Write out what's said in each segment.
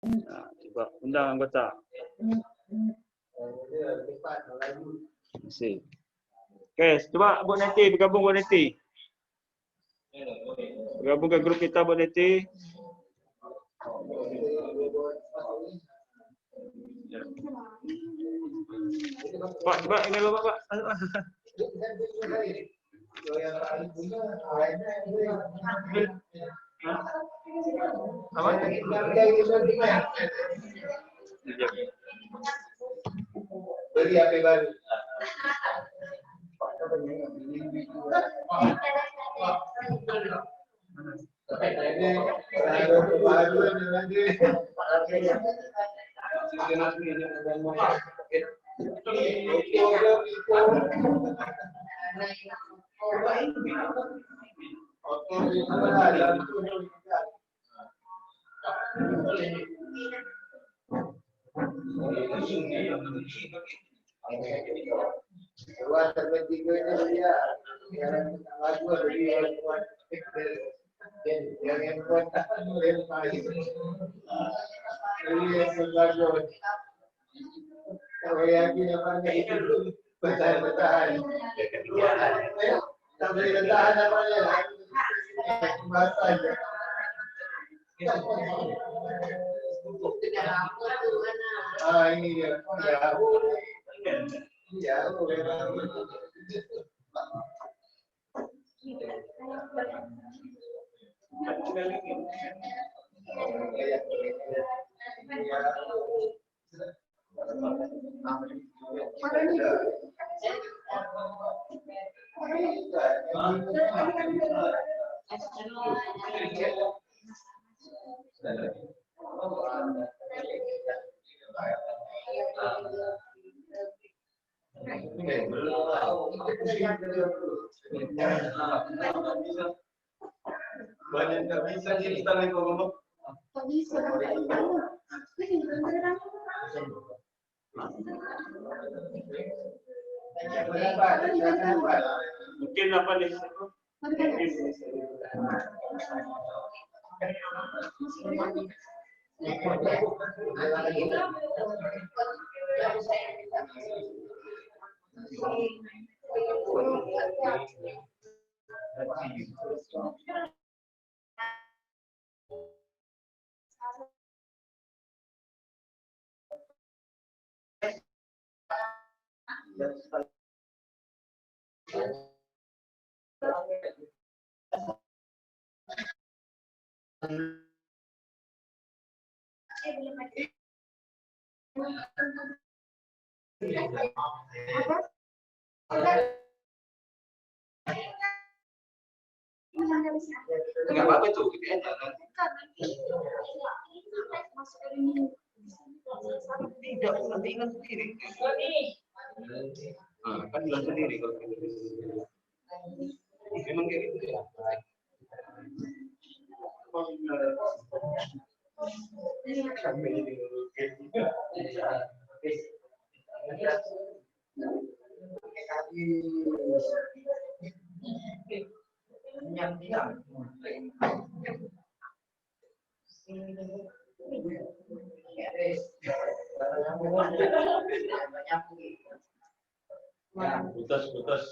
Nah, coba undang anggota. Masih. Oke, coba Bu Neti bergabung Bu Neti. Bergabung ke grup kita Bu Neti. Pak, coba ini lo Pak. Apa? Beli HP baru. Ini dia. Banyak nggak bisa kita lagi ngomong. Mungkin apa nih? Enggak apa-apa tuh, tidak nanti ingat sendiri. Kan bilang sendiri kalau memang kayak gitu ya. Putus.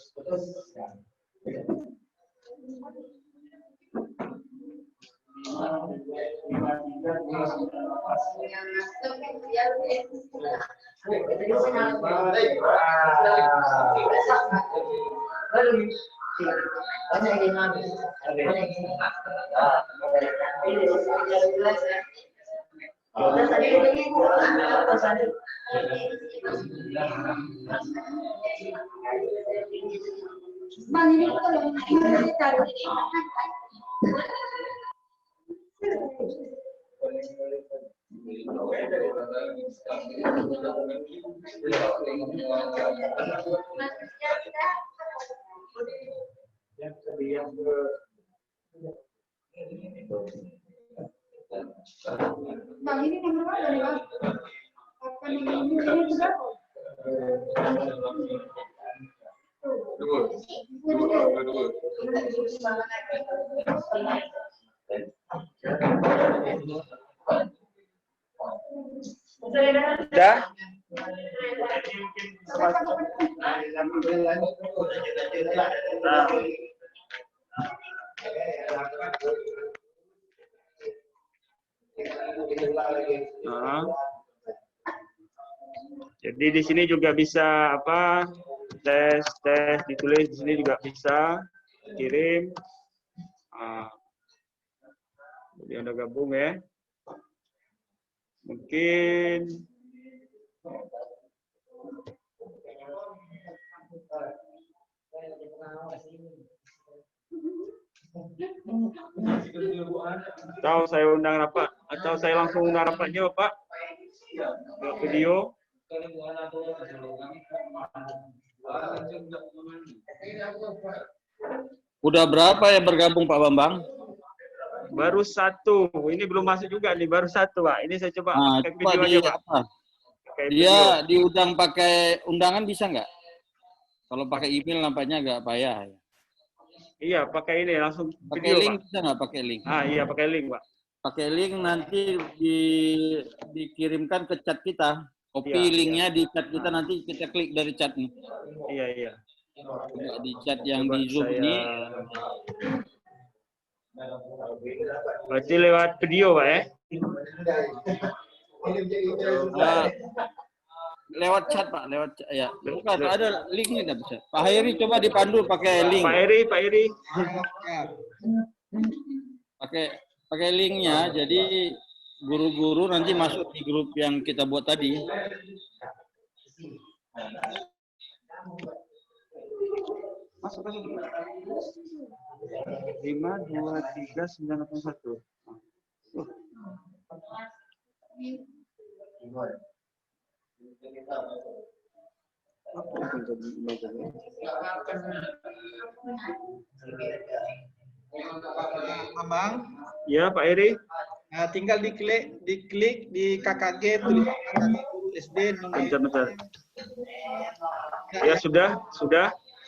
Bang, ini nomor berapa nih, Bang? Apa ini juga? Sudah? Nah. Nah. Jadi di sini juga bisa apa? Tes ditulis di sini juga bisa kirim. Jadi Anda gabung ya. Mungkin atau saya undang rapat, atau saya langsung undang rapatnya Bapak ke video. Udah berapa yang bergabung Pak Bambang? Baru satu, ini belum masuk juga nih, baru satu Pak. Ini saya coba Nah, pakai coba video di aja Pak. apa? Pakai Dia video. diundang pakai undangan bisa nggak? Kalau pakai email nampaknya agak payah. Iya, pakai ini langsung Pakai video link Pak. bisa nggak pakai link? Iya pakai link Pak. Pakai link nanti dikirimkan ke chat kita. Copy Iya, linknya di chat kita, nanti kita klik dari chatnya. Iya. Coba di chat yang Coba di Zoom saya... ini. Berarti lewat video Pak ya? Lewat chat Pak, lewat ya. Bukan, ada linknya nggak bisa. Pak Heri coba dipandu pakai link. Pak Eri. Pakai linknya, jadi guru-guru nanti masuk di grup yang kita buat tadi. Masuk. 52391. Bambang, Ya Pak Eri. tinggal diklik di KKG tulis KKG guru SD nomor Bentar. Ya sudah.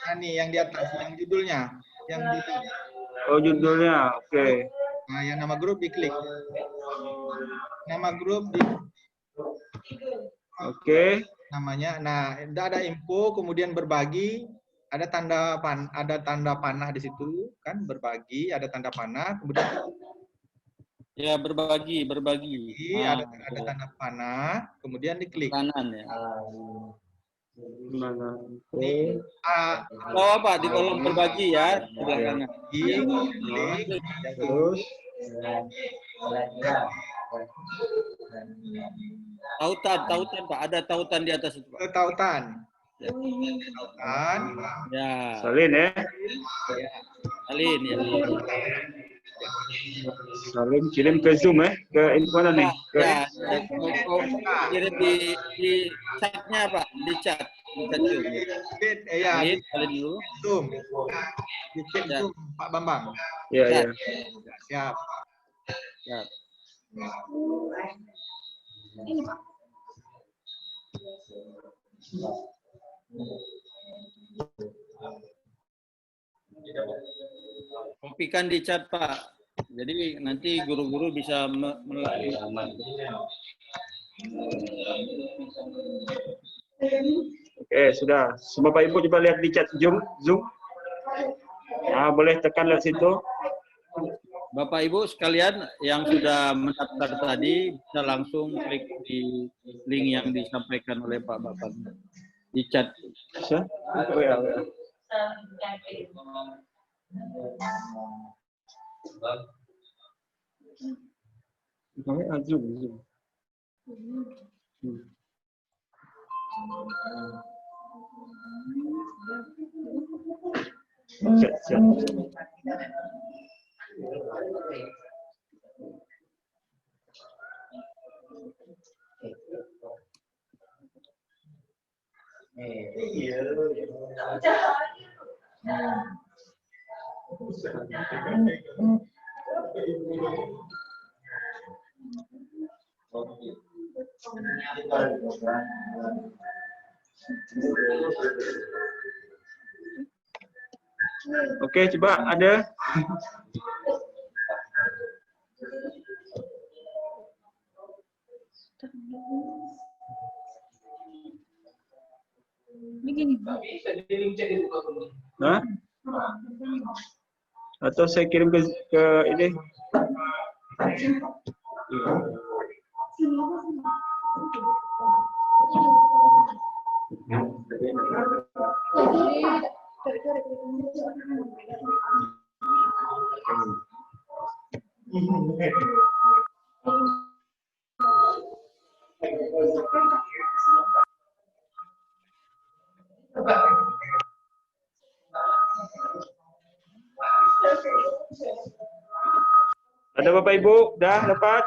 Nah, nih yang di atas, yang judulnya, yang di Oh judulnya, oke. Nah, yang nama grup diklik. Nama grup Oke. namanya. Nah, ada info, kemudian berbagi, ada tanda panah di situ kan, berbagi, ada tanda panah, kemudian Ya berbagi. ada tanda panah, kemudian diklik. Kanan ya. Mana? Ini Oh Pak, di kolom berbagi ya, sebelah kanan. klik. Terus. Tautan Pak, ada tautan di atas itu Pak. Tautan. Ya. Salin ya. Salin ya. Salin kirim ke Zoom ya, ke info mana nih? Ya, kirim di chatnya Pak, di chat Zoom. Salin dulu. Zoom. Di chat Ya. Zoom Pak Bambang. Iya. Siap. Ya. Kopikan di chat Pak. Jadi nanti guru-guru bisa melalui. Oke, sudah. Semua Bapak Ibu coba lihat di chat Zoom. Boleh tekan lihat situ. Bapak Ibu sekalian yang sudah mendaftar tadi bisa langsung klik di link yang disampaikan oleh Pak Bapak di chat. Bisa? Ya. Zoom. Siap. Oke, coba ada. Begini. Bisa di-link chat itu Pak. Hah? Atau saya kirim ke ini. Ada Bapak Ibu? Dah dapat?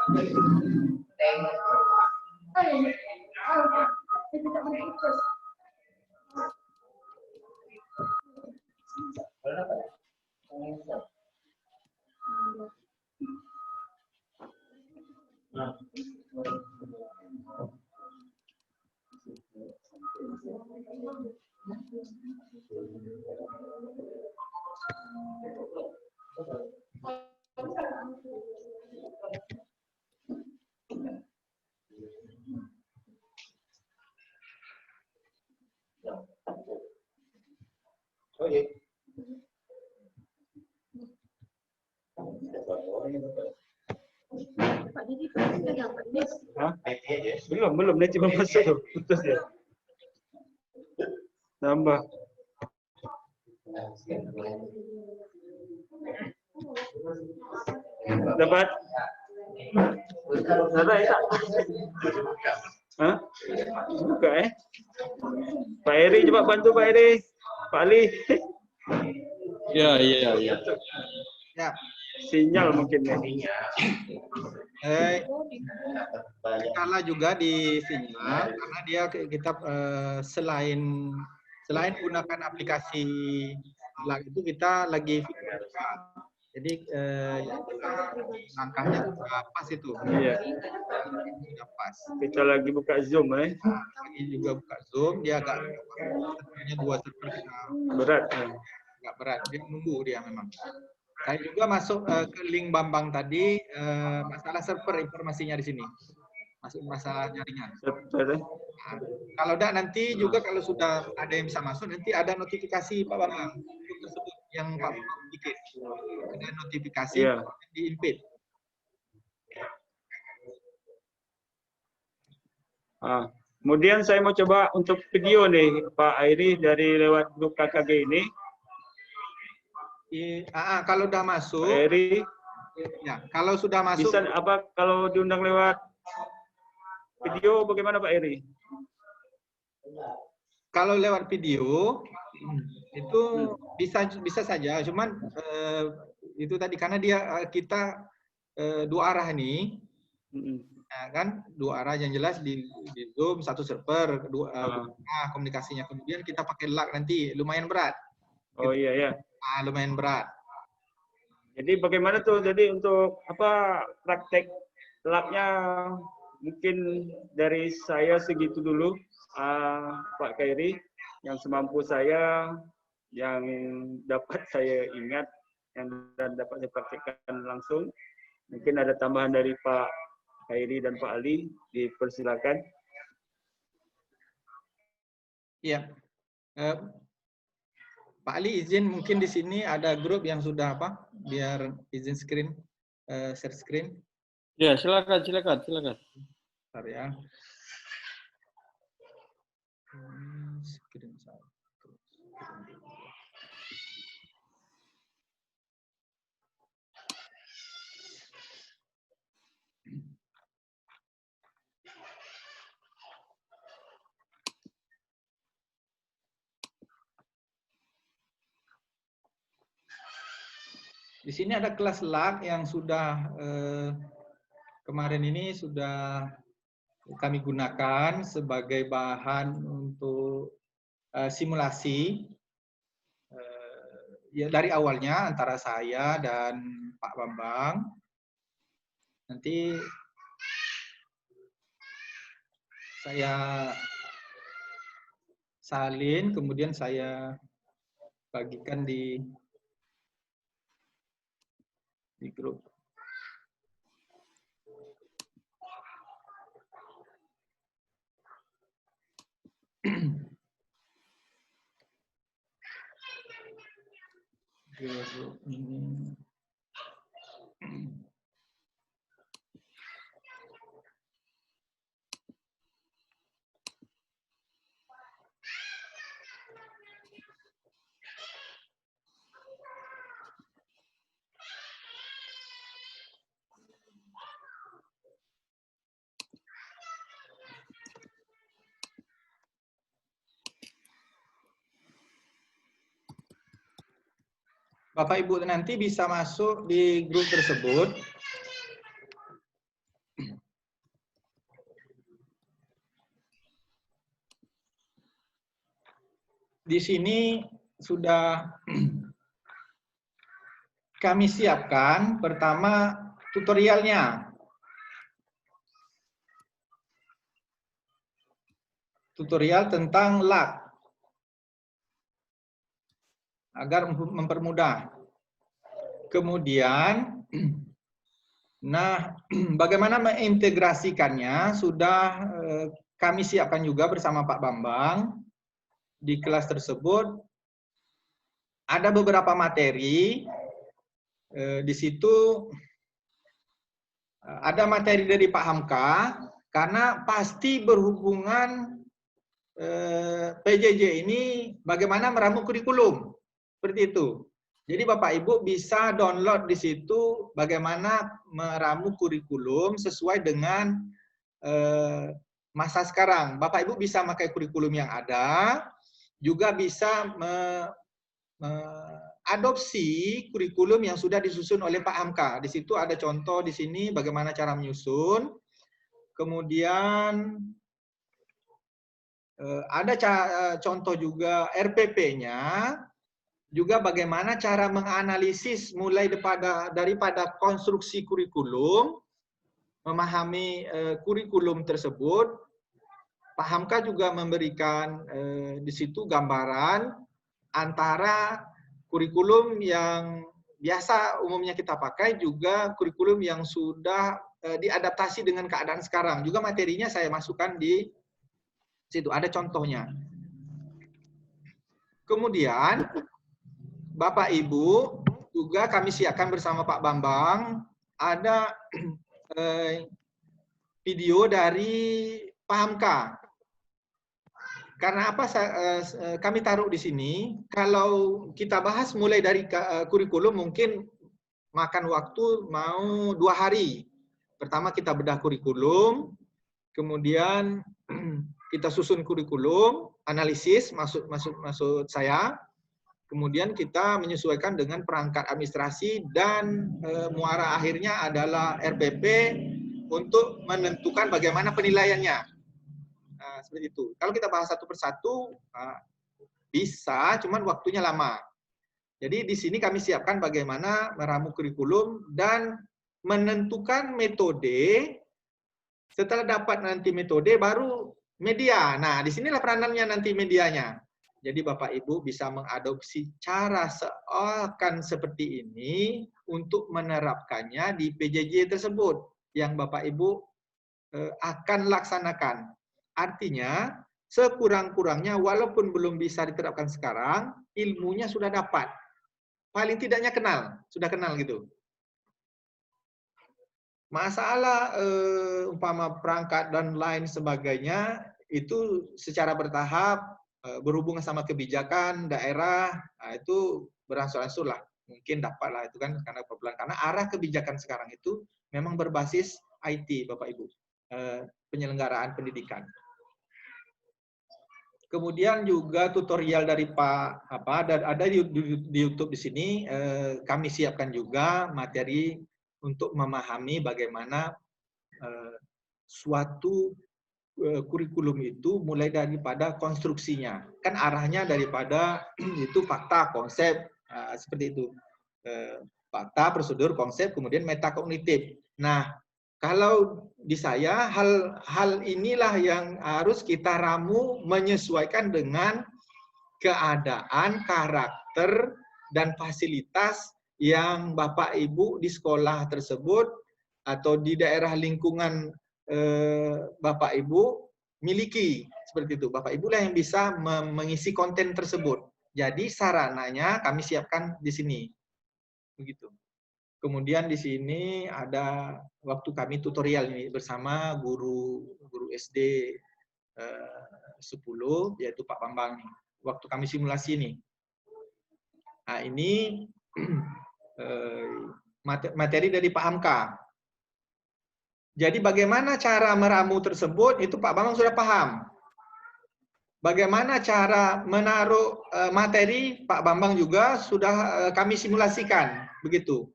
Oh iya. Pak, jadi sudah dapat ini. Hah? IT aja. Belum, nanti belum masuk. Putus ya. Tambah. Dapat? Ada ya? Hah? Buka Pak Eri, coba bantu Pak Eri. Pak Ali. Ya. Ya. Sinyal mungkin nih. Kalah juga di sinyal karena dia kita selain gunakan aplikasi Slack itu kita lagi jadi langkahnya sudah pas itu. Iya. Sudah pas. Kita lagi buka Zoom Lagi juga buka Zoom, dia agak servernya 2 server kita berat. agak berat. Dia nunggu dia memang. Saya juga masuk ke link Bambang tadi masalah server informasinya di sini. Masuk masalah jaringan. Betul. Nah, kalau enggak nanti juga kalau sudah ada yang bisa masuk nanti ada notifikasi Pak Bambang untuk tersebut yang Pak Bambang bikin. Ada notifikasi Iya. di impede. Kemudian saya mau coba untuk video nih Pak Airi dari lewat grup KKG ini. Kalau udah masuk, Pak Airi, ya kalau sudah masuk, bisa apa kalau diundang lewat video bagaimana Pak Airi? kalau lewat video itu bisa saja, cuman itu tadi karena kita 2 arah nih. Nah, kan 2 arah yang jelas di Zoom 1 server, kedua komunikasinya. Kemudian kita pakai LAN nanti lumayan berat. Oh iya. Lumayan berat. Jadi bagaimana tuh? Jadi untuk apa praktek labnya mungkin dari saya segitu dulu, Pak Kairi, yang semampu saya, yang dapat saya ingat, yang dapat saya praktekkan langsung. Mungkin ada tambahan dari Pak Kairi dan Pak Ali, dipersilakan. Iya. Pak Ali izin mungkin di sini ada grup yang sudah biar izin share screen. Ya, silakan. Bentar ya. Screen satu. Di sini ada kelas LAK yang sudah kemarin ini sudah kami gunakan sebagai bahan untuk simulasi ya dari awalnya antara saya dan Pak Bambang. Nanti saya salin, kemudian saya bagikan di grup. Guru ini. Bapak Ibu nanti bisa masuk di grup tersebut. Di sini sudah kami siapkan pertama tutorialnya. Tutorial tentang LAK. Agar mempermudah. Kemudian, nah, bagaimana mengintegrasikannya sudah kami siapkan juga bersama Pak Bambang di kelas tersebut. Ada beberapa materi di situ. Ada materi dari Pak Hamka karena pasti berhubungan PJJ ini bagaimana meramu kurikulum. Seperti itu. Jadi Bapak Ibu bisa download di situ bagaimana meramu kurikulum sesuai dengan masa sekarang. Bapak Ibu bisa pakai kurikulum yang ada, juga bisa adopsi kurikulum yang sudah disusun oleh Pak Hamka. Di situ ada contoh di sini bagaimana cara menyusun. Kemudian ada contoh juga RPP-nya. Juga bagaimana cara menganalisis mulai daripada konstruksi kurikulum, memahami kurikulum tersebut. Pak Hamka juga memberikan di situ gambaran antara kurikulum yang biasa umumnya kita pakai juga kurikulum yang sudah diadaptasi dengan keadaan sekarang. Juga materinya saya masukkan di situ, ada contohnya. Kemudian Bapak Ibu juga kami siapkan bersama Pak Bambang ada video dari Pak Hamka. Karena apa kami taruh di sini? Kalau kita bahas mulai dari kurikulum mungkin makan waktu mau 2 hari. Pertama kita bedah kurikulum, kemudian kita susun kurikulum, analisis maksud saya. Kemudian kita menyesuaikan dengan perangkat administrasi dan muara akhirnya adalah RPP untuk menentukan bagaimana penilaiannya. Nah, seperti itu. Kalau kita bahas satu persatu bisa, cuman waktunya lama. Jadi di sini kami siapkan bagaimana meramu kurikulum dan menentukan metode. Setelah dapat nanti metode baru media. Nah, di sinilah peranannya nanti medianya. Jadi Bapak Ibu bisa mengadopsi cara seakan seperti ini untuk menerapkannya di PJJ tersebut yang Bapak Ibu akan laksanakan. Artinya, sekurang-kurangnya walaupun belum bisa diterapkan sekarang, ilmunya sudah dapat. Paling tidaknya sudah kenal gitu. Masalah umpama perangkat dan lain sebagainya itu secara bertahap berhubungan sama kebijakan daerah, nah itu berangsur-angsur lah mungkin dapat lah itu kan karena arah kebijakan sekarang itu memang berbasis IT Bapak Ibu, penyelenggaraan pendidikan. Kemudian juga tutorial dari Pak ada di YouTube di sini kami siapkan juga materi untuk memahami bagaimana suatu kurikulum itu mulai daripada konstruksinya. Kan arahnya daripada itu fakta, konsep, seperti itu. Fakta, prosedur, konsep, kemudian metakognitif. Nah, kalau di saya hal inilah yang harus kita ramu menyesuaikan dengan keadaan, karakter, dan fasilitas yang Bapak Ibu di sekolah tersebut atau di daerah lingkungan Bapak Ibu miliki. Seperti itu. Bapak Ibu lah yang bisa mengisi konten tersebut. Jadi sarananya kami siapkan di sini. begitu. Kemudian di sini ada waktu kami tutorial ini bersama guru SD 10, yaitu Pak Bambang nih. Waktu kami simulasi nih. Nah, ini materi dari Pak Hamka. Jadi bagaimana cara meramu tersebut itu Pak Bambang sudah paham. Bagaimana cara menaruh materi Pak Bambang juga sudah kami simulasikan, begitu.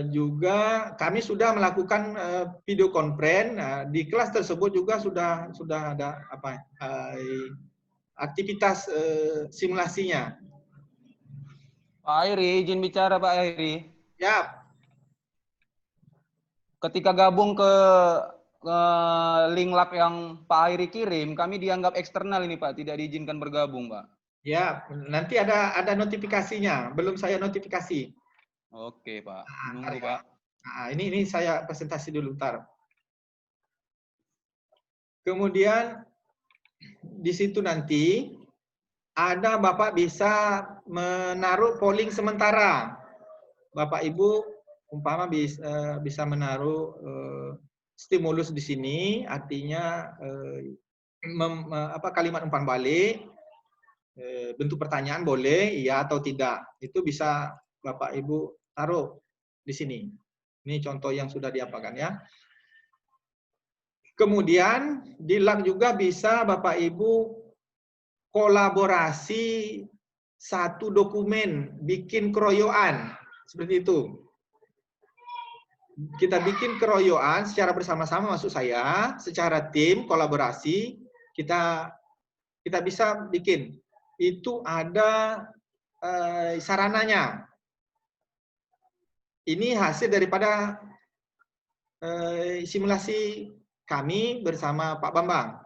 Juga kami sudah melakukan video conference. Di kelas tersebut juga sudah ada aktivitas simulasinya. Pak Airi, izin bicara Pak Airi. Ya. Ketika gabung ke link lab yang Pak Airi kirim, kami dianggap eksternal ini Pak, tidak diizinkan bergabung Pak. Ya, nanti ada notifikasinya. Belum saya notifikasi. Oke Pak, menunggu Pak. Nah, ini saya presentasi dulu ntar. Kemudian di situ nanti ada Bapak bisa menaruh polling sementara. Bapak Ibu umpama bisa menaruh stimulus di sini, artinya kalimat umpan balik, bentuk pertanyaan boleh, iya atau tidak. Itu bisa Bapak Ibu taruh di sini. Ini contoh yang sudah diapakan ya. Kemudian di lab juga bisa Bapak Ibu kolaborasi satu dokumen, bikin keroyokan seperti itu. Kita bikin keroyokan secara bersama-sama, maksud saya, secara tim kolaborasi kita bisa bikin. Itu ada sarananya. Ini hasil daripada simulasi kami bersama Pak Bambang.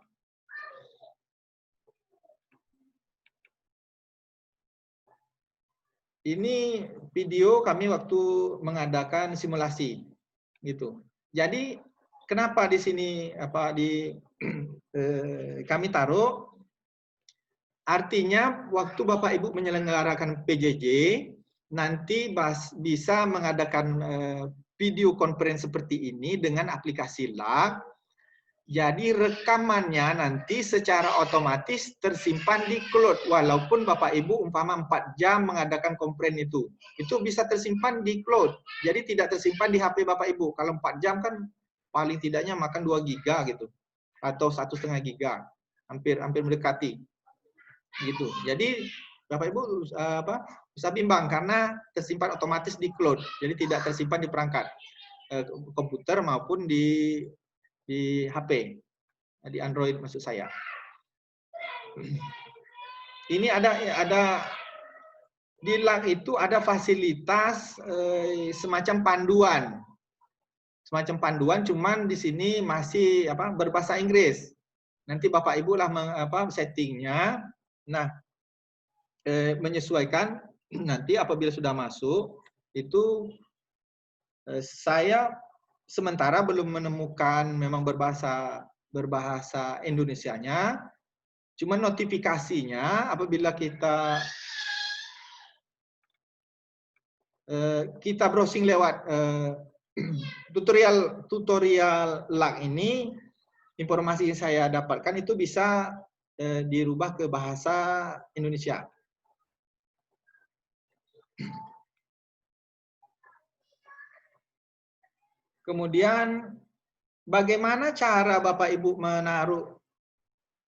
Ini video kami waktu mengadakan simulasi, gitu. Jadi kenapa di sini kami taruh? Artinya waktu Bapak Ibu menyelenggarakan PJJ, nanti bisa mengadakan video conference seperti ini dengan aplikasi LAG. Jadi rekamannya nanti secara otomatis tersimpan di cloud. Walaupun Bapak Ibu umpama 4 jam mengadakan conference itu bisa tersimpan di cloud. Jadi tidak tersimpan di HP Bapak Ibu. Kalau 4 jam kan paling tidaknya makan 2 giga gitu. Atau 1,5 giga. Hampir mendekati. Gitu. Jadi Bapak Ibu bisa bimbang karena tersimpan otomatis di cloud. Jadi tidak tersimpan di perangkat komputer maupun di HP, di Android maksud saya. Ini ada di LAG itu ada fasilitas semacam panduan, cuman di sini masih berbahasa Inggris. Nanti Bapak Ibu lah settingnya. Nah, menyesuaikan nanti apabila sudah masuk itu saya sementara belum menemukan memang berbahasa Indonesianya. Cuma notifikasinya apabila kita browsing lewat tutorial LAG ini, informasi yang saya dapatkan itu bisa dirubah ke bahasa Indonesia. Kemudian bagaimana cara Bapak Ibu menaruh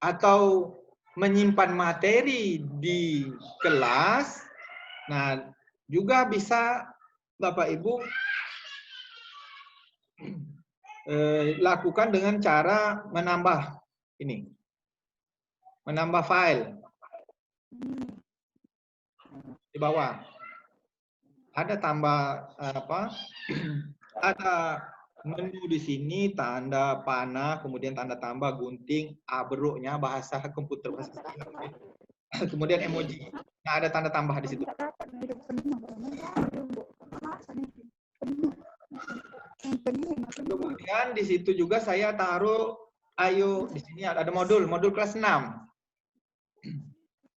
atau menyimpan materi di kelas? Nah, juga bisa Bapak Ibu lakukan dengan cara menambah file di bawah. Ada tambah ada menu di sini, tanda panah, kemudian tanda tambah, gunting, abruknya bahasa komputer, kemudian emoji. Nah, ada tanda tambah di situ. Kemudian di situ juga saya taruh, di sini ada modul kelas 6.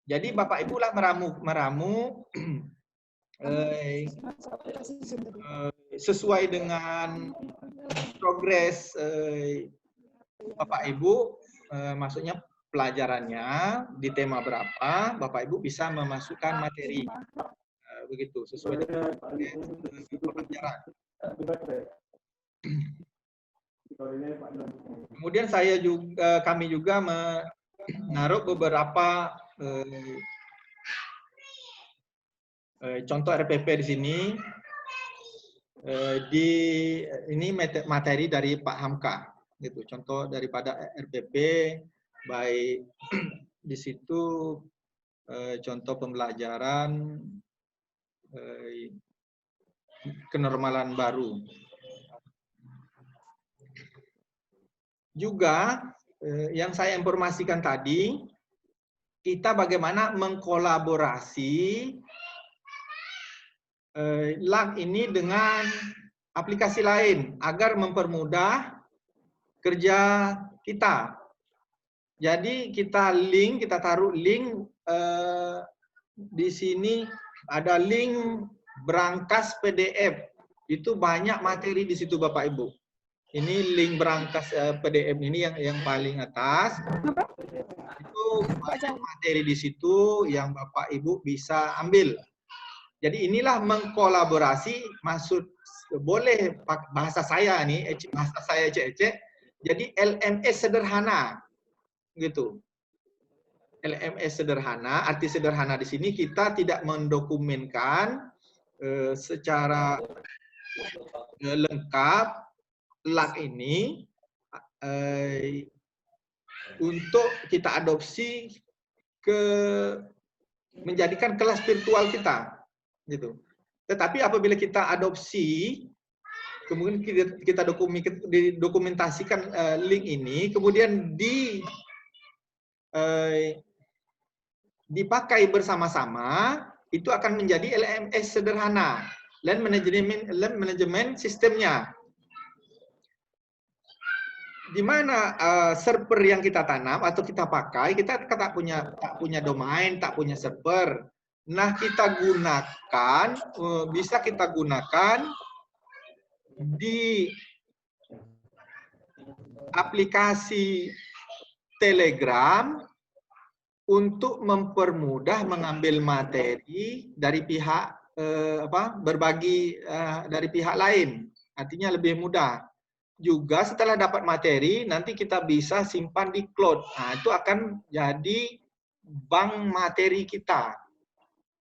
Jadi Bapak Ibu lah meramu sesuai dengan progres Bapak Ibu, maksudnya pelajarannya di tema berapa, Bapak Ibu bisa memasukkan materi. Begitu, sesuai dengan pelajaran. Kemudian kami juga menaruh beberapa contoh RPP di sini. Ini materi dari Pak Hamka, gitu. Contoh daripada RPP, baik di situ contoh pembelajaran kenormalan baru. Juga yang saya informasikan tadi, kita bagaimana mengkolaborasi LAG ini dengan aplikasi lain agar mempermudah kerja kita. Jadi kita taruh link di sini ada link berangkas PDF. Itu banyak materi di situ Bapak Ibu. Ini link berangkas PDF ini yang paling atas. Itu banyak materi di situ yang Bapak Ibu bisa ambil. Jadi inilah mengkolaborasi, maksud boleh bahasa saya nih, bahasa saya ecek-ecek. Jadi LMS sederhana, gitu. LMS sederhana, arti sederhana di sini kita tidak mendokumenkan secara lengkap LAG ini untuk kita adopsi menjadikan kelas virtual kita, gitu. Tetapi apabila kita adopsi, kemudian kita dokumentasikan link ini, kemudian dipakai bersama-sama, itu akan menjadi LMS sederhana, land management sistemnya. Di mana server yang kita tanam atau kita pakai, kita tak punya domain, tak punya server. Nah, bisa kita gunakan di aplikasi Telegram untuk mempermudah mengambil materi dari pihak berbagi dari pihak lain. Artinya lebih mudah. Juga setelah dapat materi, nanti kita bisa simpan di cloud. Nah, itu akan jadi bank materi kita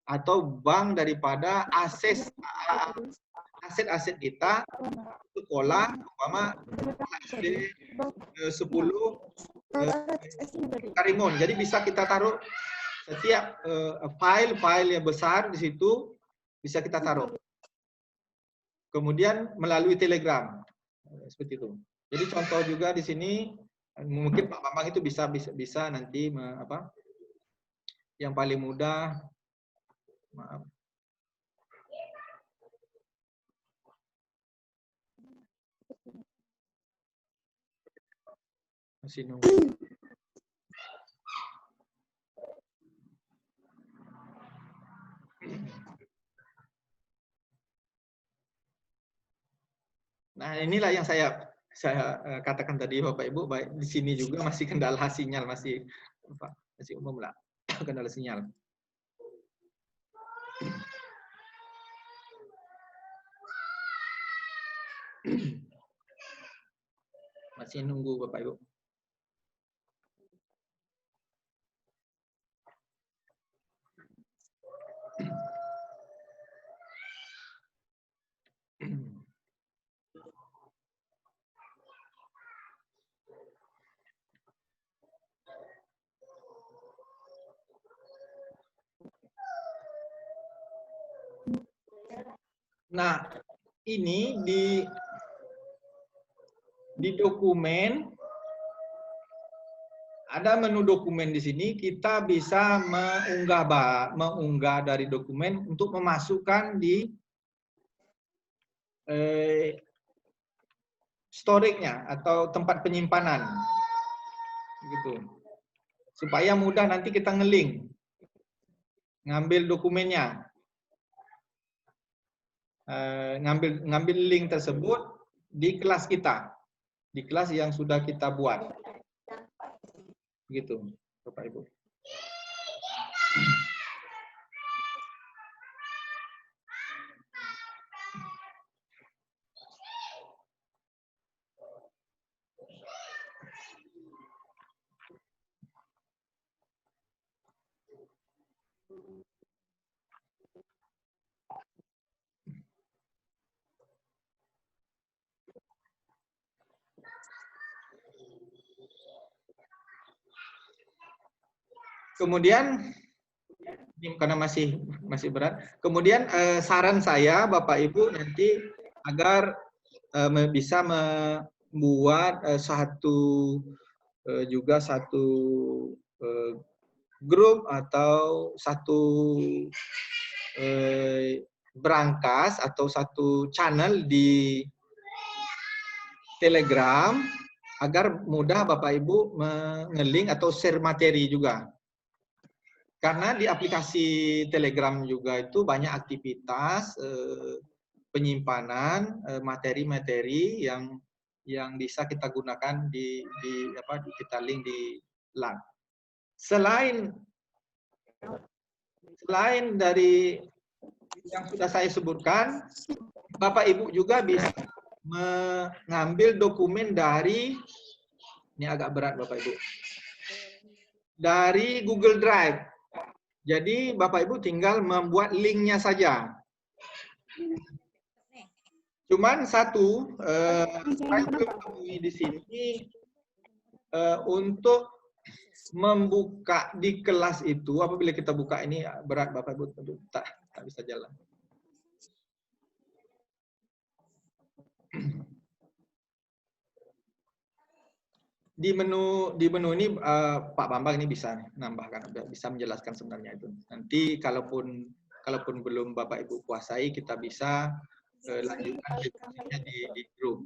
atau bank daripada aset-aset kita sekolah, umpama SD 10 Karimun. Jadi bisa kita taruh setiap file-file yang besar di situ bisa kita taruh. Kemudian melalui Telegram. Seperti itu. Jadi contoh juga di sini mungkin Pak Bambang itu bisa nanti yang paling mudah, maaf. Masih nunggu. Nah, inilah yang saya katakan tadi Bapak Ibu, baik di sini juga masih kendala sinyal, masih umum lah kendala sinyal. Masih nunggu Bapak Ibu. Nah, ini di dokumen ada menu dokumen di sini, kita bisa mengunggah dari dokumen untuk memasukkan di storage-nya atau tempat penyimpanan, gitu. Supaya mudah nanti kita nge-link. ngambil dokumennya, ngambil link tersebut di kelas kita, di kelas yang sudah kita buat. Begitu, Bapak Ibu. Kemudian, ini karena masih berat. Kemudian saran saya, Bapak Ibu, nanti agar bisa membuat satu grup atau satu berangkas atau satu channel di Telegram agar mudah Bapak Ibu mengeling atau share materi juga. Karena di aplikasi Telegram juga itu banyak aktivitas penyimpanan materi-materi yang bisa kita gunakan kita link di LAN. Selain dari yang sudah saya sebutkan, Bapak Ibu juga bisa mengambil dokumen dari, ini agak berat Bapak Ibu, dari Google Drive. Jadi Bapak Ibu tinggal membuat linknya saja. Cuman satu, saya belum temui di sini untuk membuka di kelas itu. Apabila kita buka ini berat Bapak Ibu, tak bisa jalan. Di menu ini Pak Bambang ini bisa nambahkan, bisa menjelaskan sebenarnya itu. Nanti kalaupun belum Bapak Ibu kuasai, kita bisa lanjutkan diskusinya di grup.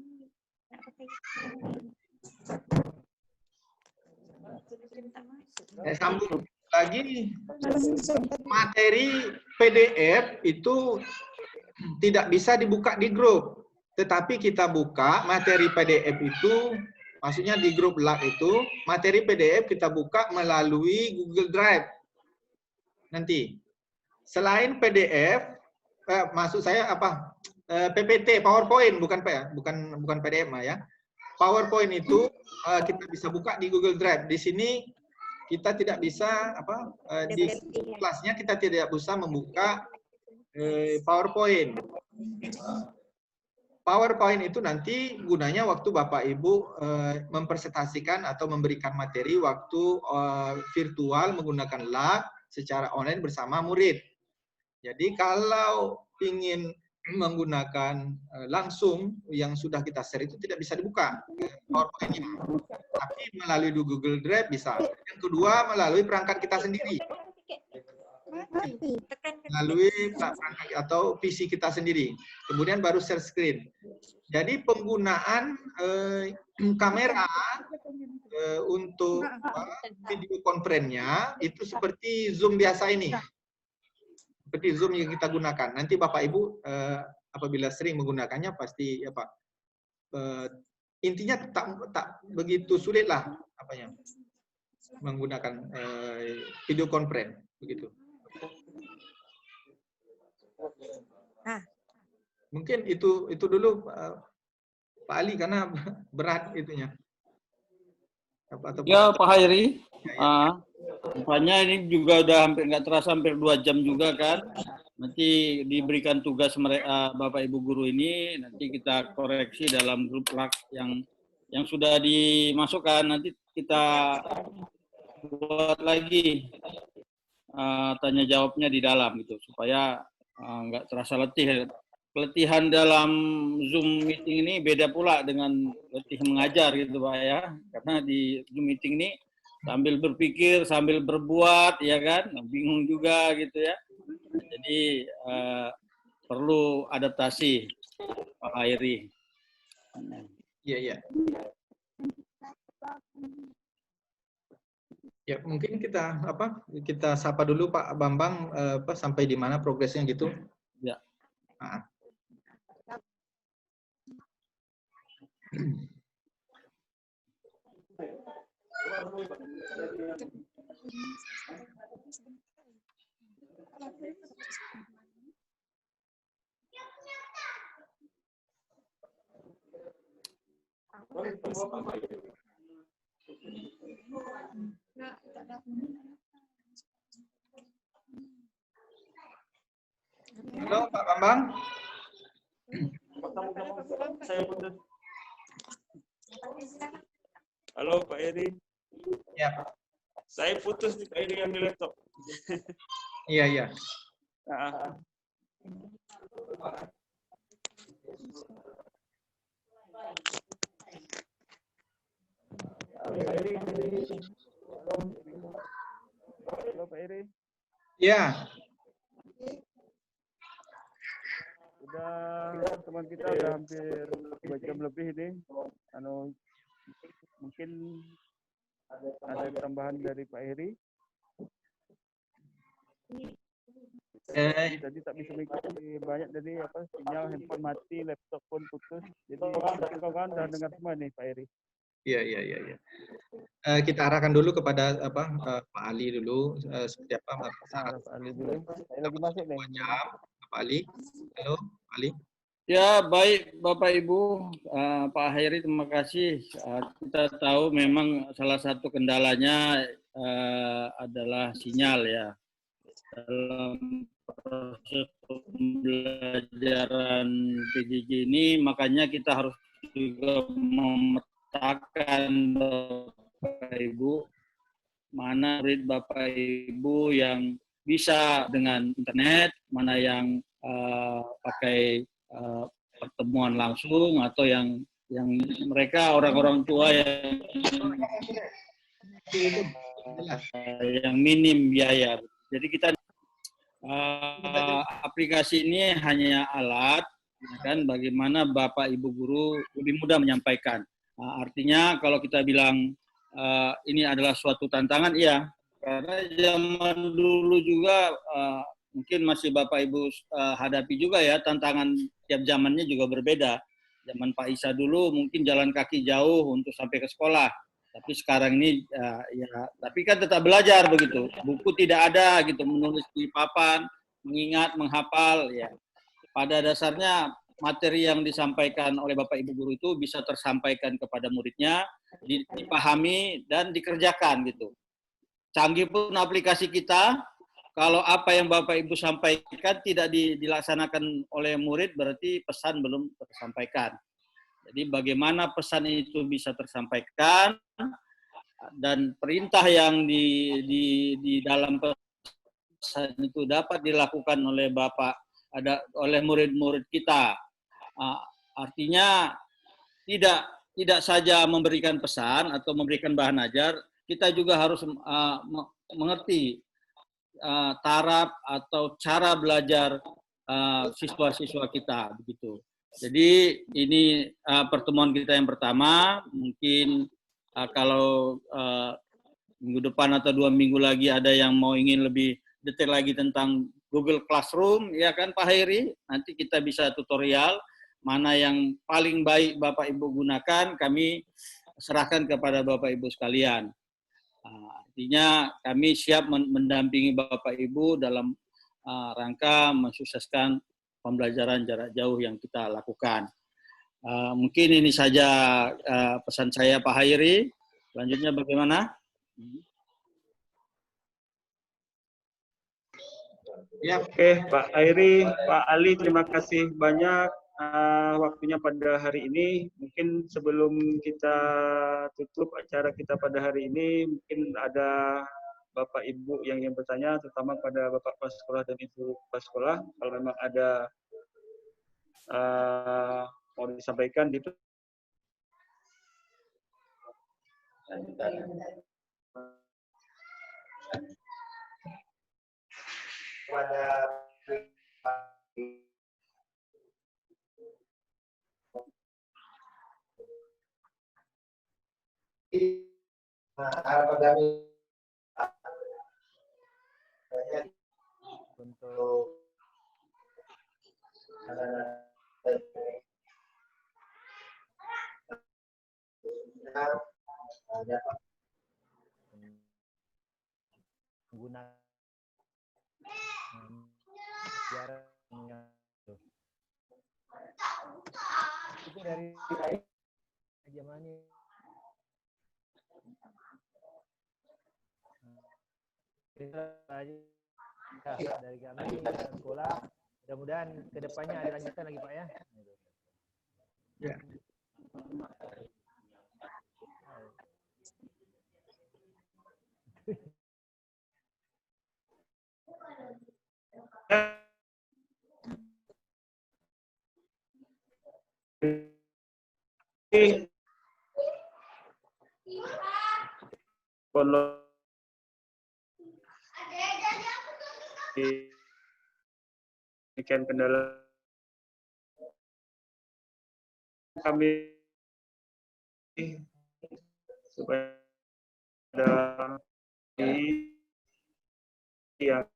Saya sambung lagi, materi PDF itu tidak bisa dibuka di grup, tetapi kita buka materi PDF itu. Maksudnya di grup LAK itu, materi PDF kita buka melalui Google Drive. Nanti, selain PDF, maksud saya apa? PPT, PowerPoint, bukan PDF ya. PowerPoint itu kita bisa buka di Google Drive. Di sini kita tidak bisa di kelasnya kita tidak bisa membuka PowerPoint. PowerPoint itu nanti gunanya waktu Bapak Ibu mempresentasikan atau memberikan materi waktu virtual menggunakan lab secara online bersama murid. Jadi kalau ingin menggunakan langsung yang sudah kita share itu tidak bisa dibuka PowerPoint-nya. Tapi melalui Google Drive bisa. Yang kedua melalui perangkat kita sendiri. Melalui perangkat atau PC kita sendiri. Kemudian baru share screen. Jadi penggunaan kamera untuk video konferensinya itu seperti Zoom biasa ini. Seperti Zoom yang kita gunakan. Nanti Bapak Ibu apabila sering menggunakannya pasti intinya tak begitu sulit lah menggunakan video konferensi begitu. Mungkin itu dulu Pak Ali karena berat itunya. Ya Pak Hairi, rupanya ini juga udah nggak terasa hampir 2 jam juga kan. Nanti diberikan tugas mereka Bapak Ibu guru ini, nanti kita koreksi dalam grup LAK yang sudah dimasukkan. Nanti kita buat lagi tanya jawabnya di dalam gitu supaya nggak terasa letih. Pelatihan dalam Zoom meeting ini beda pula dengan letih mengajar gitu Pak ya. Karena di Zoom meeting ini sambil berpikir, sambil berbuat ya kan, bingung juga gitu ya. Jadi perlu adaptasi Pak Hairi. Iya, iya. Ya, mungkin kita sapa dulu Pak Bambang sampai di mana progresnya gitu. Ya. Ah. Halo Pak Bambang. Saya putus. Halo Pak Eri. Ya. Saya putus di Pak Eri yang di laptop. Iya, iya. Ah. Halo Pak Eri. Ya. Teman kita udah hampir 2 jam lebih ini. Mungkin ada tambahan dari Pak Eri. Tadi tak bisa mengikuti banyak, jadi sinyal handphone mati, laptop pun putus. Jadi kawan-kawan udah dengar semua nih Pak Eri. Iya. Kita arahkan dulu kepada Pak Ali dulu seperti apa syarat. Pak Ali dulu. Saya lagi masuk nih. Pak Ali. Halo, Pak Ali. Ya, baik Bapak Ibu, Pak Hairi, terima kasih. Kita tahu memang salah satu kendalanya adalah sinyal ya. Dalam proses pembelajaran PJJ ini, makanya kita harus juga memetakan Bapak Ibu, mana murid Bapak Ibu yang bisa dengan internet, mana yang pakai pertemuan langsung, atau yang mereka orang-orang tua yang minim biaya. Jadi kita aplikasi ini hanya alat, kan, bagaimana Bapak Ibu guru lebih mudah menyampaikan. Artinya kalau kita bilang ini adalah suatu tantangan, iya, karena zaman dulu juga mungkin masih Bapak Ibu hadapi juga ya, tantangan tiap zamannya juga berbeda. Zaman Pak Isa dulu mungkin jalan kaki jauh untuk sampai ke sekolah. Tapi sekarang ini tapi kan tetap belajar begitu. Buku tidak ada gitu, menulis di papan, mengingat, menghafal ya. Pada dasarnya materi yang disampaikan oleh Bapak Ibu guru itu bisa tersampaikan kepada muridnya, dipahami dan dikerjakan gitu. Canggih pun aplikasi kita, kalau apa yang Bapak Ibu sampaikan tidak dilaksanakan oleh murid, berarti pesan belum tersampaikan. Jadi bagaimana pesan itu bisa tersampaikan dan perintah yang di dalam pesan itu dapat dilakukan oleh oleh murid-murid kita. Artinya tidak saja memberikan pesan atau memberikan bahan ajar, kita juga harus mengerti taraf atau cara belajar siswa-siswa kita begitu. Jadi ini pertemuan kita yang pertama. Mungkin kalau minggu depan atau 2 minggu lagi ada yang mau ingin lebih detail lagi tentang Google Classroom, ya kan Pak Hairi? Nanti kita bisa tutorial mana yang paling baik Bapak Ibu gunakan, kami serahkan kepada Bapak Ibu sekalian. Artinya kami siap mendampingi Bapak Ibu dalam rangka mensukseskan pembelajaran jarak jauh yang kita lakukan. Mungkin ini saja pesan saya Pak Hairi. Selanjutnya bagaimana? Ya, oke Pak Hairi, Pak Ali, terima kasih banyak waktunya pada hari ini. Mungkin sebelum kita tutup acara kita pada hari ini, mungkin ada Bapak Ibu yang ingin bertanya, terutama pada Bapak Kepala Sekolah dan Ibu Kepala Sekolah. Kalau memang ada mau disampaikan di harapan kami untuk menggunakan jarak itu dari zamannya dari kami sekolah, mudah-mudahan kedepannya ada lanjutan lagi Pak ya. Ya. Demikian kendala kami supaya ada yang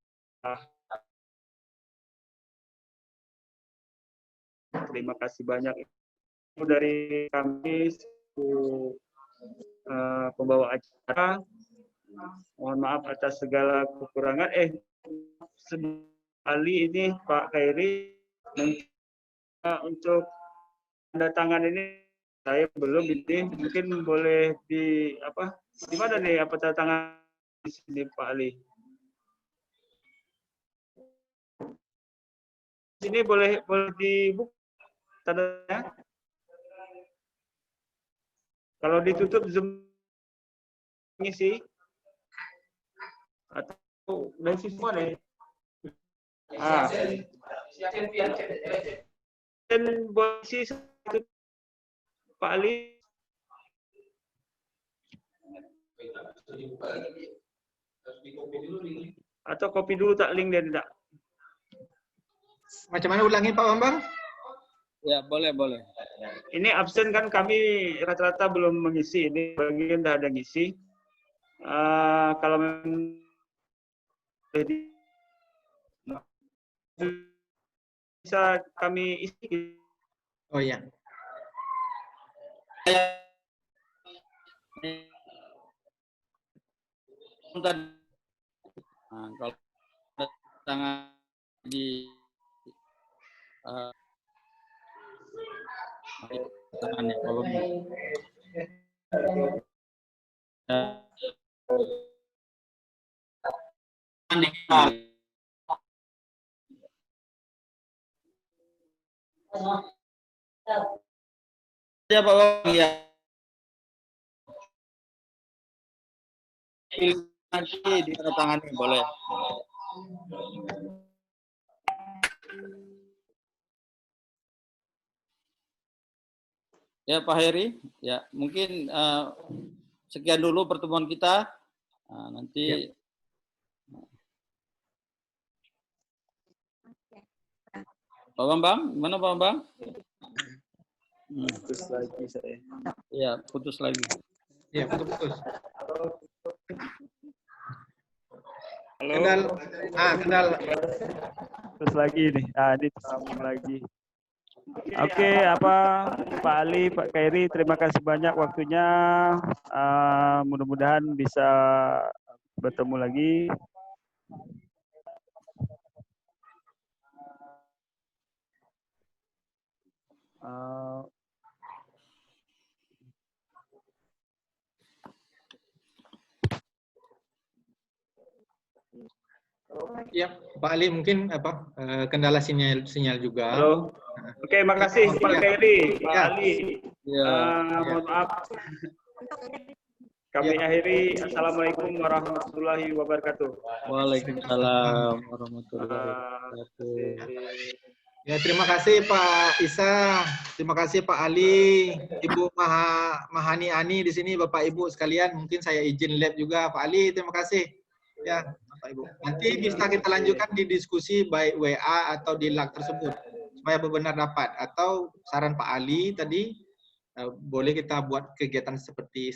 terima kasih banyak itu dari kami pembawa acara. Mohon maaf atas segala kekurangan. Sekali ini Pak Khairi untuk tanda tangan ini saya belum, ini mungkin boleh di mana nih tanda tangan di sini Pak Ali? Sini boleh dibuka tandanya. Kalau ditutup Zoom ngisi atau dari semua deh. Dan posisi satu Pak Ali atau kopi dulu tak link dan tidak. Macam mana ulangin Pak Bambang? Ya, boleh. Ini absen kan kami rata-rata belum mengisi, ini bagian dah ada ngisi. Kalau bisa kami isi. Oh ya. Nah, kalau tangan di tangannya kalau ya Pak Bang ya. Nanti di tanda tangannya boleh. Ya Pak Heri, ya mungkin sekian dulu pertemuan kita. Nanti Pak Bambang, gimana Pak Bambang? Putus lagi saya. Ya, putus lagi. Ya, putus. Halo. Kendal. Terus lagi nih. Ini sambung lagi. Oke, Pak Ali, Pak Khairi, terima kasih banyak waktunya. Mudah-mudahan bisa bertemu lagi. Ya, Pak Ali mungkin kendala sinyal juga. Halo. Oke, makasih Pak Khairi, Pak Ali. Ya. Mohon maaf. Kami akhiri. Assalamualaikum warahmatullahi wabarakatuh. Waalaikumsalam warahmatullahi wabarakatuh. Ya, terima kasih Pak Isa, terima kasih Pak Ali, Ibu Mahani Ani di sini, Bapak Ibu sekalian. Mungkin saya izin lab juga, Pak Ali. Terima kasih. Ya, Bapak Ibu. Nanti bisa kita lanjutkan di diskusi baik WA atau di lag tersebut supaya benar dapat. Atau saran Pak Ali tadi boleh kita buat kegiatan seperti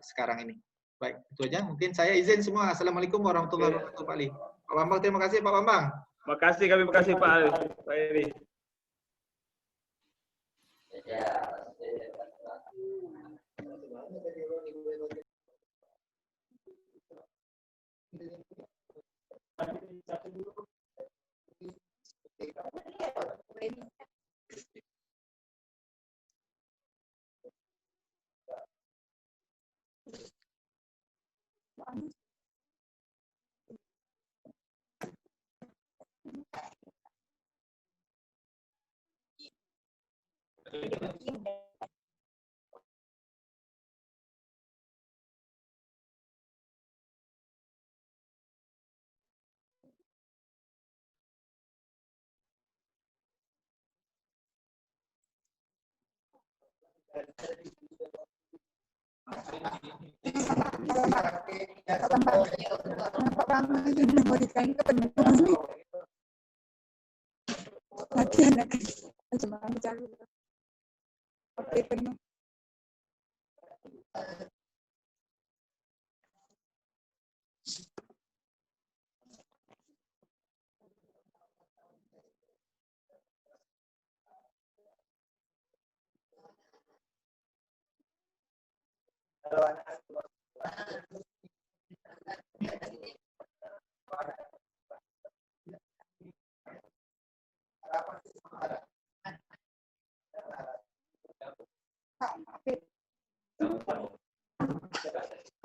sekarang ini. Baik, itu aja. Mungkin saya izin semua. Assalamualaikum warahmatullahi wabarakatuh, Pak Ali. Pak Bambang, terima kasih Pak Bambang. Makasih, kami makasih Pak Eri.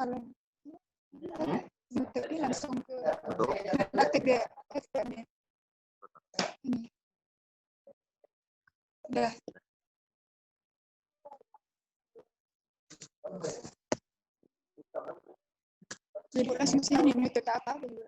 Kalau YouTube langsung ke praktek dia ini. Udah. Ibu langsung sini YouTube apa dulu.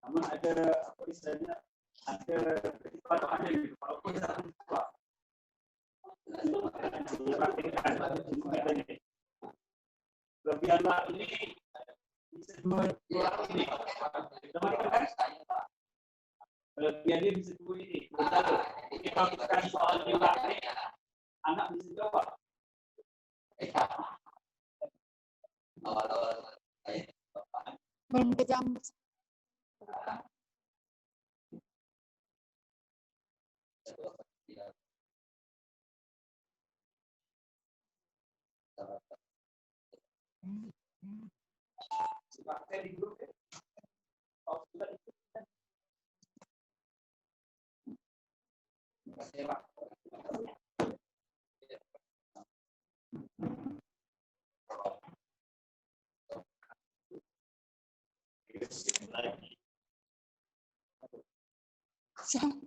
Namun ada apa istilahnya, ada ketidaksempurnaan gitu. Walaupun satu siswa kelebihan ini bisa dua ini. Kelebihan dia bisa dua ini. Jadi kalau kita kasih soal nilai, anak bisa jawab. Belum kejam. Siapa?